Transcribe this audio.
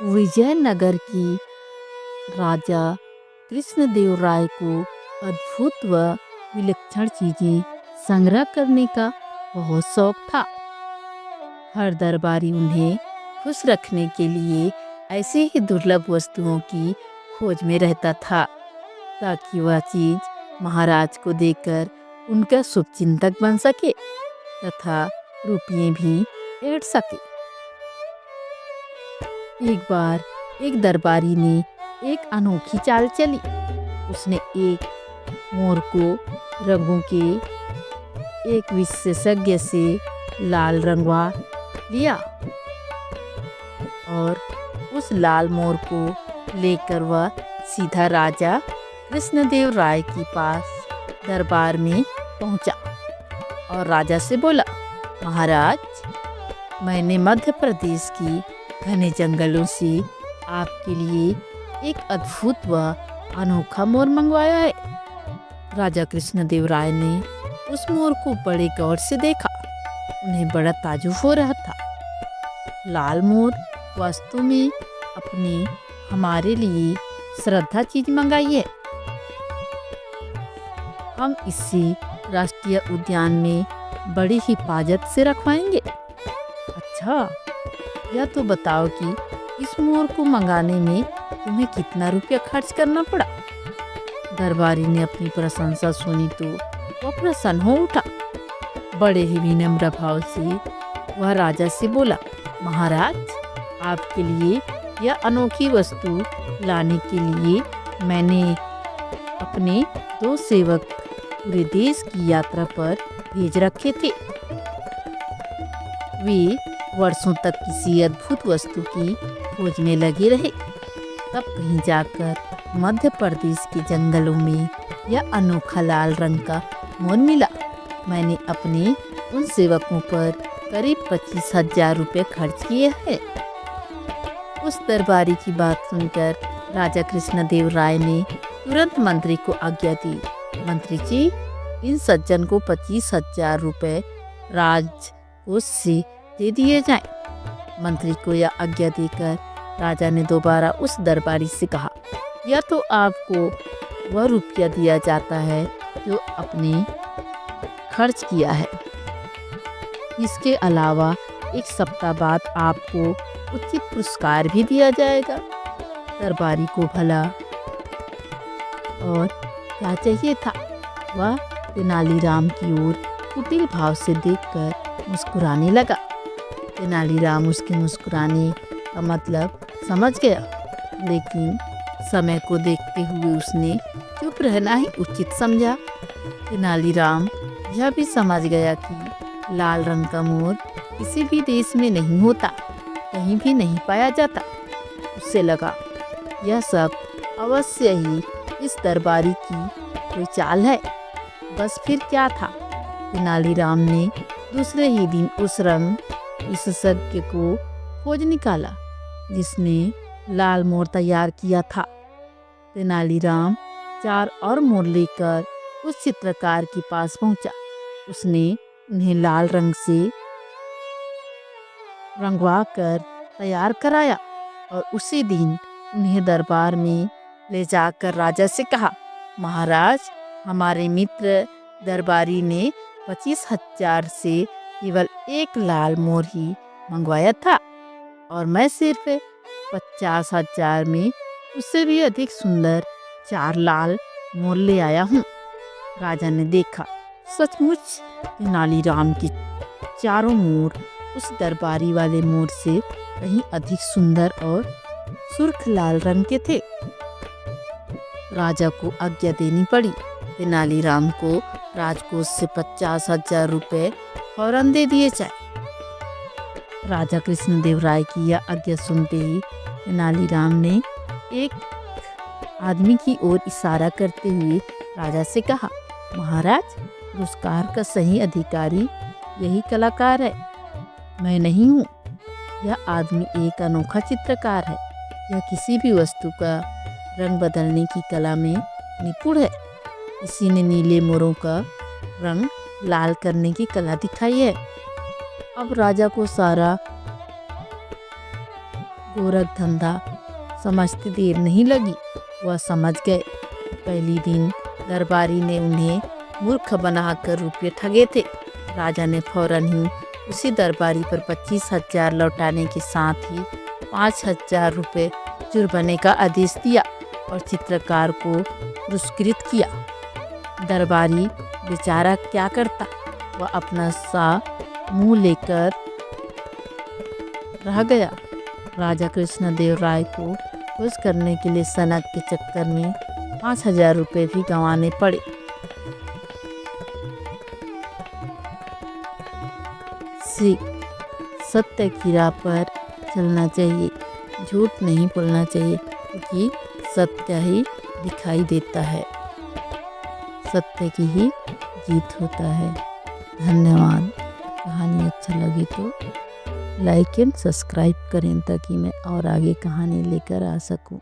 विजयनगर की राजा कृष्णदेव राय को अद्भुत व विलक्षण चीजें संग्रह करने का बहुत शौक था। हर दरबारी उन्हें खुश रखने के लिए ऐसे ही दुर्लभ वस्तुओं की खोज में रहता था, ताकि वह चीज महाराज को देकर उनका शुभचिंतक बन सके तथा रुपये भी ऐड सके। एक बार एक दरबारी ने एक अनोखी चाल चली। उसने एक मोर को रंगों के एक विशेषज्ञ से लाल रंगवा लिया और उस लाल मोर को लेकर वह सीधा राजा कृष्णदेव राय के पास दरबार में पहुंचा और राजा से बोला, महाराज, मैंने मध्य प्रदेश की घने जंगलों से आपके लिए एक अद्भुत व अनोखा मोर मंगवाया है। राजा कृष्णदेव राय ने उस मोर को बड़े गौर से देखा। उन्हें बड़ा ताजुब हो रहा था। लाल मोर वास्तव में अपनी हमारे लिए श्रद्धा चीज मंगाई है। हम इसे राष्ट्रीय उद्यान में बड़ी हिफाजत से रखवाएंगे। अच्छा, यह तो बताओ कि इस मोर को मंगाने में तुम्हें कितना रुपया खर्च करना पड़ा। दरबारी ने अपनी प्रशंसा सुनी तो वह प्रसन्न हो उठा। बड़े ही विनम्र भाव से वह राजा से बोला, महाराज, आपके लिए यह अनोखी वस्तु लाने के लिए मैंने अपने 2 सेवक पूरे देश की यात्रा पर भेज रखे थे। वे वर्षों तक किसी अद्भुत वस्तु की खोज में लगे रहे। तब कहीं जाकर मध्य प्रदेश के जंगलों में यह अनोखा लाल रंग का मोर मिला। मैंने अपने उन सेवकों पर करीब 25,000 रुपये खर्च किए हैं। उस दरबारी की बात सुनकर राजा कृष्णदेव राय ने तुरंत मंत्री को आज्ञा दी, मंत्री जी, इन सज्जन को 25,000 रुपये राजकोष से दे दिए जाएं। मंत्री को यह आज्ञा देकर राजा ने दोबारा उस दरबारी से कहा, या तो आपको वह रुपया दिया जाता है जो आपने खर्च किया है। इसके अलावा 1 सप्ताह बाद आपको उचित पुरस्कार भी दिया जाएगा। दरबारी को भला और क्या चाहिए था। वह तेनालीराम की ओर कुटिल भाव से देखकर मुस्कुराने लगा। तेनालीराम उसके मुस्कुराने का मतलब समझ गया, लेकिन समय को देखते हुए उसने चुप रहना ही उचित समझा। तेनालीराम यह भी समझ गया कि लाल रंग का मोर किसी भी देश में नहीं होता, कहीं भी नहीं पाया जाता। उससे लगा, यह सब अवश्य ही इस दरबारी की कोई चाल है। बस फिर क्या था। तेनालीराम ने दूसरे ही दिन उस रंग विशेषज्ञ को खोज निकाला जिसने लाल मोर तैयार किया था। तेनालीराम 4 और मोर लेकर उस चित्रकार के पास पहुंचा। उसने उन्हें लाल रंग से रंगवा कर तैयार कराया और उसी दिन उन्हें दरबार में ले जाकर राजा से कहा, महाराज, हमारे मित्र दरबारी ने 25,000 से केवल 1 लाल मोर ही मंगवाया था और मैं सिर्फ 50,000 में उससे भी अधिक सुंदर 4 लाल मोर ले आया हूँ। राजा ने देखा, सचमुच तेनालीराम के चारों मोर उस दरबारी वाले मोर से कहीं अधिक सुंदर और सुर्ख लाल रंग के थे। राजा को आज्ञा देनी पड़ी। तेनालीराम को राजकोष से 50,000 रुपये फौरन दे दिए जाए। राजा कृष्णदेव राय की यह आज्ञा सुनते ही तेनालीराम ने एक आदमी की ओर इशारा करते हुए राजा से कहा, महाराज, पुरस्कार का सही अधिकारी यही कलाकार है, मैं नहीं हूँ। यह आदमी एक अनोखा चित्रकार है। यह किसी भी वस्तु का रंग बदलने की कला में निपुण है। इसी ने नीले मोरों का रंग लाल करने की कला दिखाई है। अब राजा को सारा गोरख धंधा समझते देर नहीं लगी, वह समझ गए। पहली दिन दरबारी ने उन्हें मूर्ख बनाकर रुपये ठगे थे। राजा ने फौरन ही उसी दरबारी पर 25,000 लौटाने के साथ ही 5,000 रुपये जुर्माने का आदेश दिया और चित्रकार को पुरस्कृत किया। दरबारी बेचारा क्या करता, वह अपना सा मुंह लेकर रह गया। राजा कृष्णदेव राय को खुश करने के लिए सनक के चक्कर में 5,000 रुपये भी गंवाने पड़े। सत्य की राह पर चलना चाहिए, झूठ नहीं बोलना चाहिए, क्योंकि सत्य ही दिखाई देता है, सत्य की ही जीत होता है। धन्यवाद। कहानी अच्छा लगे तो लाइक एंड सब्सक्राइब करें ताकि मैं और आगे कहानी लेकर आ सकूं।